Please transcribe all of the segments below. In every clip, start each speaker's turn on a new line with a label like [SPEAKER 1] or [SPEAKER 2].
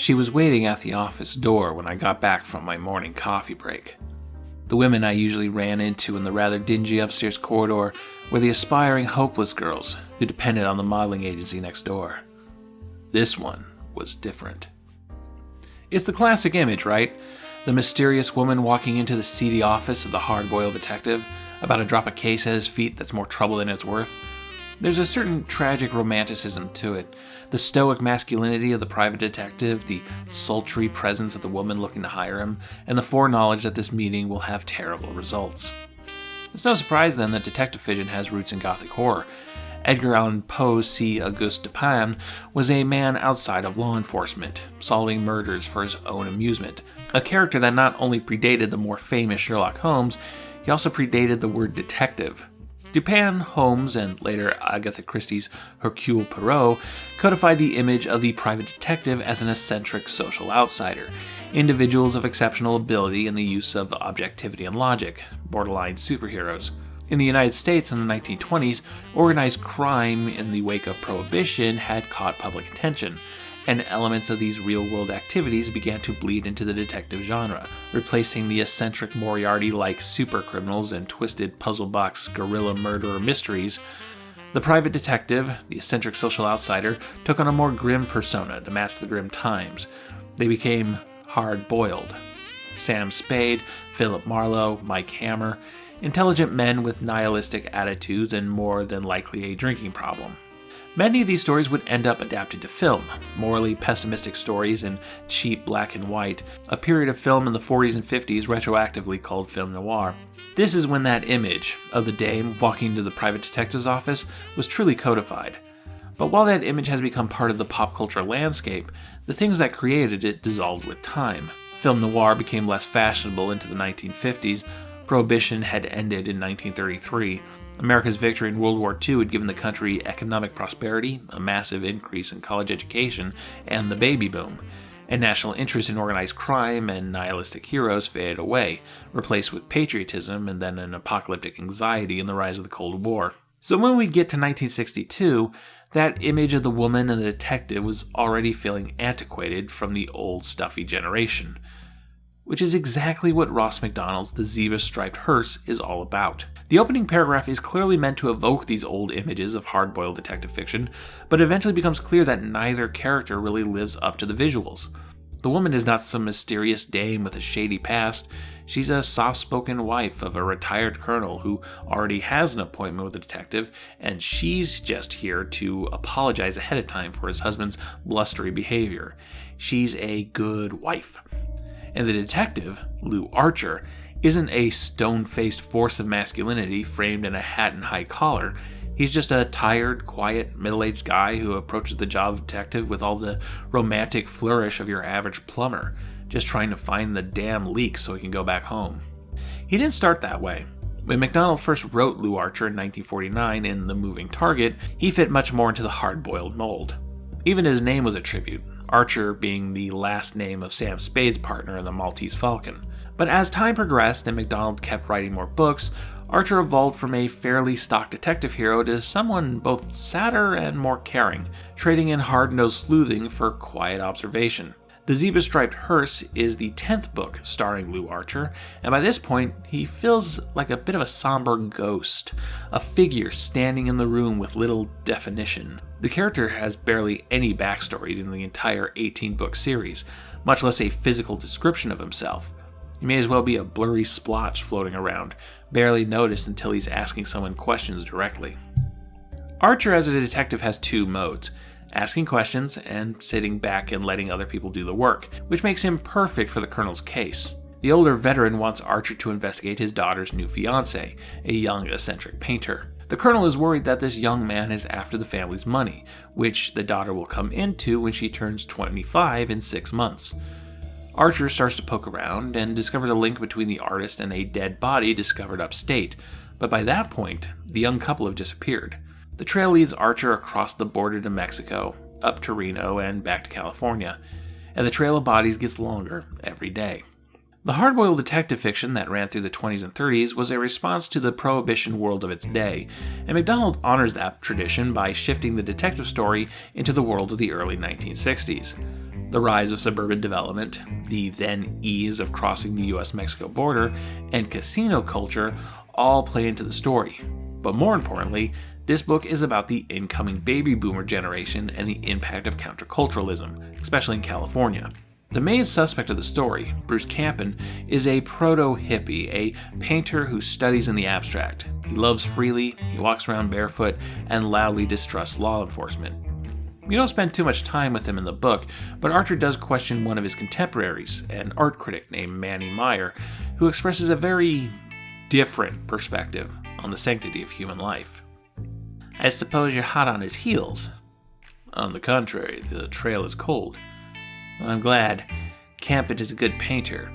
[SPEAKER 1] She was waiting at the office door when I got back from my morning coffee break. The women I usually ran into in the rather dingy upstairs corridor were the aspiring hopeless girls who depended on the modeling agency next door. This one was different. It's the classic image, right? The mysterious woman walking into the seedy office of the hard-boiled detective, about to drop a case at his feet that's more trouble than it's worth. There's a certain tragic romanticism to it. The stoic masculinity of the private detective, the sultry presence of the woman looking to hire him, and the foreknowledge that this meeting will have terrible results. It's no surprise then that detective fiction has roots in Gothic horror. Edgar Allan Poe's C. Auguste Dupin was a man outside of law enforcement, solving murders for his own amusement. A character that not only predated the more famous Sherlock Holmes, he also predated the word detective. Dupin, Holmes, and later Agatha Christie's Hercule Poirot codified the image of the private detective as an eccentric social outsider, individuals of exceptional ability in the use of objectivity and logic, borderline superheroes. In the United States in the 1920s, organized crime in the wake of Prohibition had caught public attention, and elements of these real-world activities began to bleed into the detective genre, replacing the eccentric Moriarty-like supercriminals and twisted puzzle-box guerrilla murderer mysteries. The private detective, the eccentric social outsider, took on a more grim persona to match the grim times. They became hard-boiled. Sam Spade, Philip Marlowe, Mike Hammer, intelligent men with nihilistic attitudes and more than likely a drinking problem. Many of these stories would end up adapted to film, morally pessimistic stories in cheap black and white, a period of film in the 40s and 50s retroactively called film noir. This is when that image of the dame walking into the private detective's office was truly codified. But while that image has become part of the pop culture landscape, the things that created it dissolved with time. Film noir became less fashionable into the 1950s, Prohibition had ended in 1933, America's victory in World War II had given the country economic prosperity, a massive increase in college education, and the baby boom, and national interest in organized crime and nihilistic heroes faded away, replaced with patriotism and then an apocalyptic anxiety in the rise of the Cold War. So when we get to 1962, that image of the woman and the detective was already feeling antiquated from the old stuffy generation, which is exactly what Ross Macdonald's The Zebra-Striped Hearse is all about. The opening paragraph is clearly meant to evoke these old images of hard-boiled detective fiction, but eventually becomes clear that neither character really lives up to the visuals. The woman is not some mysterious dame with a shady past. She's a soft-spoken wife of a retired colonel who already has an appointment with a detective, and she's just here to apologize ahead of time for his husband's blustery behavior. She's a good wife. And the detective, Lew Archer, isn't a stone-faced force of masculinity framed in a hat and high collar. He's just a tired, quiet, middle-aged guy who approaches the job of detective with all the romantic flourish of your average plumber, just trying to find the damn leak so he can go back home. He didn't start that way. When Macdonald first wrote Lew Archer in 1949 in The Moving Target, he fit much more into the hard-boiled mold. Even his name was a tribute, Archer being the last name of Sam Spade's partner in the Maltese Falcon. But as time progressed and Macdonald kept writing more books, Archer evolved from a fairly stock detective hero to someone both sadder and more caring, trading in hard-nosed sleuthing for quiet observation. The Zebra-Striped Hearse is the 10th book starring Lew Archer, and by this point, he feels like a bit of a somber ghost, a figure standing in the room with little definition. The character has barely any backstory in the entire 18-book series, much less a physical description of himself. He may as well be a blurry splotch floating around, barely noticed until he's asking someone questions directly. Archer as a detective has two modes: asking questions and sitting back and letting other people do the work, which makes him perfect for the Colonel's case. The older veteran wants Archer to investigate his daughter's new fiancé, a young eccentric painter. The Colonel is worried that this young man is after the family's money, which the daughter will come into when she turns 25 in 6 months. Archer starts to poke around and discovers a link between the artist and a dead body discovered upstate, but by that point, the young couple have disappeared. The trail leads Archer across the border to Mexico, up to Reno, and back to California, and the trail of bodies gets longer every day. The hard-boiled detective fiction that ran through the 20s and 30s was a response to the Prohibition world of its day, and Macdonald honors that tradition by shifting the detective story into the world of the early 1960s. The rise of suburban development, the then ease of crossing the US-Mexico border, and casino culture all play into the story. But more importantly, this book is about the incoming baby boomer generation and the impact of counterculturalism, especially in California. The main suspect of the story, Bruce Campen, is a proto-hippie, a painter who studies in the abstract. He loves freely, he walks around barefoot, and loudly distrusts law enforcement. You don't spend too much time with him in the book, but Archer does question one of his contemporaries, an art critic named Manny Meyer, who expresses a very different perspective on the sanctity of human life. I suppose you're hot on his heels. On the contrary, the trail is cold. I'm glad. Campen is a good painter.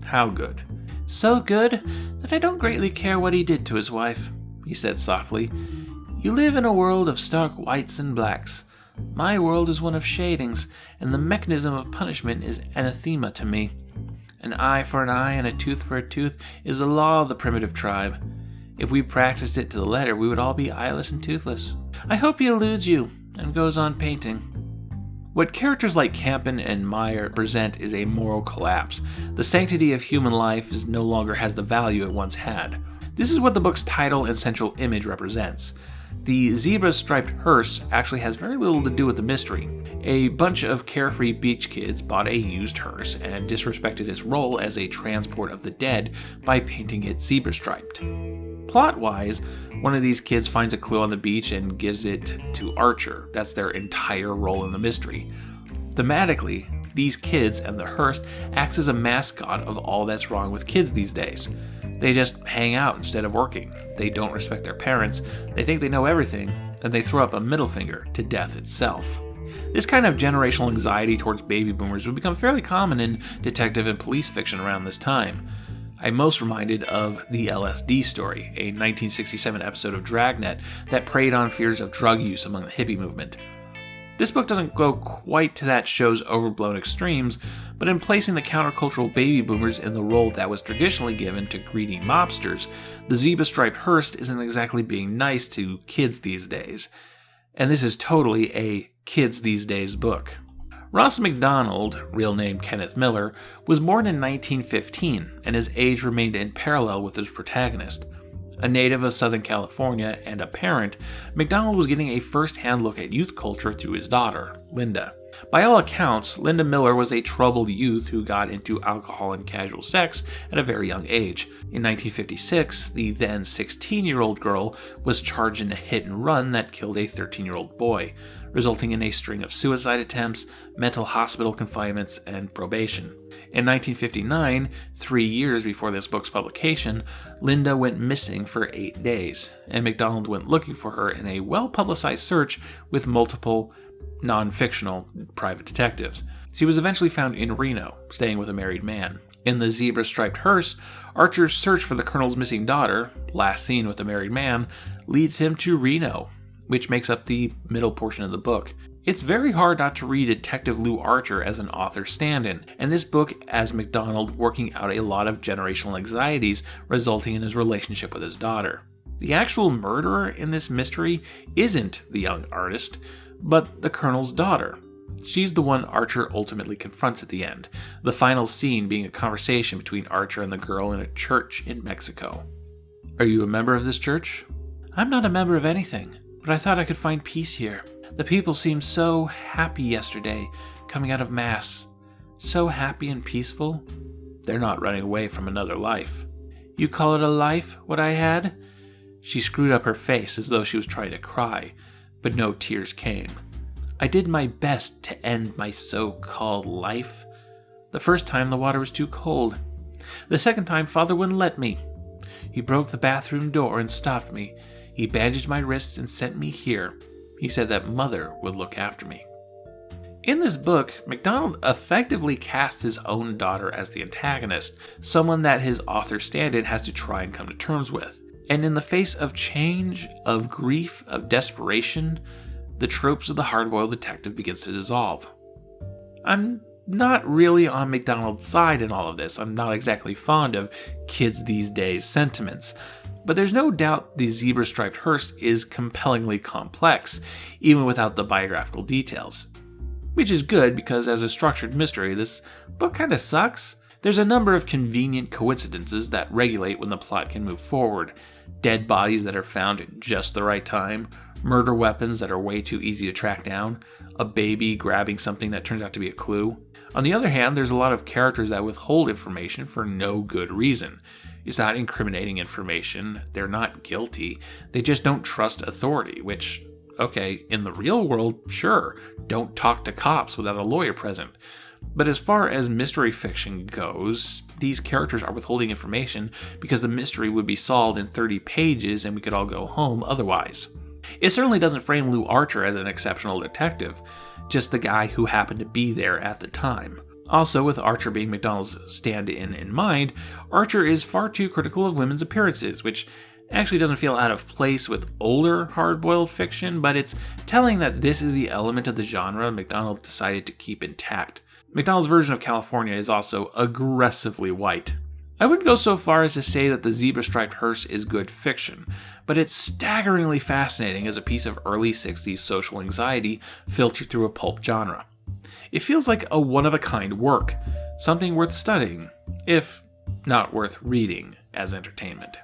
[SPEAKER 1] How good? So good that I don't greatly care what he did to his wife, he said softly. You live in a world of stark whites and blacks. My world is one of shadings, and the mechanism of punishment is anathema to me. An eye for an eye and a tooth for a tooth is the law of the primitive tribe. If we practiced it to the letter, we would all be eyeless and toothless. I hope he eludes you and goes on painting. What characters like Campen and Meyer present is a moral collapse. The sanctity of human life no longer has the value it once had. This is what the book's title and central image represents. The zebra-striped hearse actually has very little to do with the mystery. A bunch of carefree beach kids bought a used hearse and disrespected its role as a transport of the dead by painting it zebra-striped. Plot-wise, one of these kids finds a clue on the beach and gives it to Archer. That's their entire role in the mystery. Thematically, these kids and the hearse acts as a mascot of all that's wrong with kids these days. They just hang out instead of working. They don't respect their parents, they think they know everything, and they throw up a middle finger to death itself. This kind of generational anxiety towards baby boomers would become fairly common in detective and police fiction around this time. I'm most reminded of The LSD Story, a 1967 episode of Dragnet that preyed on fears of drug use among the hippie movement. This book doesn't go quite to that show's overblown extremes, but in placing the countercultural baby boomers in the role that was traditionally given to greedy mobsters, the zebra-striped hearse isn't exactly being nice to kids these days. And this is totally a kids these days book. Ross Macdonald, real name Kenneth Miller, was born in 1915, and his age remained in parallel with his protagonist. A native of Southern California and a parent, Macdonald was getting a first-hand look at youth culture through his daughter, Linda. By all accounts, Linda Miller was a troubled youth who got into alcohol and casual sex at a very young age. In 1956, the then 16-year-old girl was charged in a hit and run that killed a 13-year-old boy, resulting in a string of suicide attempts, mental hospital confinements, and probation. In 1959, 3 years before this book's publication, Linda went missing for 8 days, and Macdonald went looking for her in a well-publicized search with multiple non-fictional private detectives. She was eventually found in Reno, staying with a married man. In the zebra-striped hearse, Archer's search for the colonel's missing daughter, last seen with a married man, leads him to Reno, which makes up the middle portion of the book. It's very hard not to read Detective Lew Archer as an author stand-in, and this book as Macdonald working out a lot of generational anxieties resulting in his relationship with his daughter. The actual murderer in this mystery isn't the young artist, but the colonel's daughter. She's the one Archer ultimately confronts at the end, the final scene being a conversation between Archer and the girl in a church in Mexico. Are you a member of this church? I'm not a member of anything, but I thought I could find peace here. The people seemed so happy yesterday, coming out of Mass. So happy and peaceful. They're not running away from another life. You call it a life, what I had? She screwed up her face as though she was trying to cry, but no tears came. I did my best to end my so-called life. The first time the water was too cold. The second time Father wouldn't let me. He broke the bathroom door and stopped me. He bandaged my wrists and sent me here. He said that Mother would look after me. In this book, Macdonald effectively casts his own daughter as the antagonist, someone that his author stand-in has to try and come to terms with. And in the face of change, of grief, of desperation, the tropes of the hard-boiled detective begins to dissolve. I'm not really on Macdonald's side in all of this. I'm not exactly fond of kids these days sentiments. But there's no doubt the zebra-striped hearse is compellingly complex, even without the biographical details. which is good because as a structured mystery, this book kinda sucks. There's a number of convenient coincidences that regulate when the plot can move forward. Dead bodies that are found at just the right time, murder weapons that are way too easy to track down, a baby grabbing something that turns out to be a clue. On the other hand, there's a lot of characters that withhold information for no good reason. It's not incriminating information, they're not guilty, they just don't trust authority, which, okay, in the real world, sure, don't talk to cops without a lawyer present. But as far as mystery fiction goes, these characters are withholding information because the mystery would be solved in 30 pages and we could all go home otherwise. It certainly doesn't frame Lew Archer as an exceptional detective, just the guy who happened to be there at the time. Also, with Archer being Macdonald's stand-in in mind, Archer is far too critical of women's appearances, which actually doesn't feel out of place with older hard-boiled fiction, but it's telling that this is the element of the genre Macdonald decided to keep intact. Macdonald's version of California is also aggressively white. I wouldn't go so far as to say that the zebra-striped hearse is good fiction, but it's staggeringly fascinating as a piece of early 60s social anxiety filtered through a pulp genre. It feels like a one-of-a-kind work, something worth studying, if not worth reading as entertainment.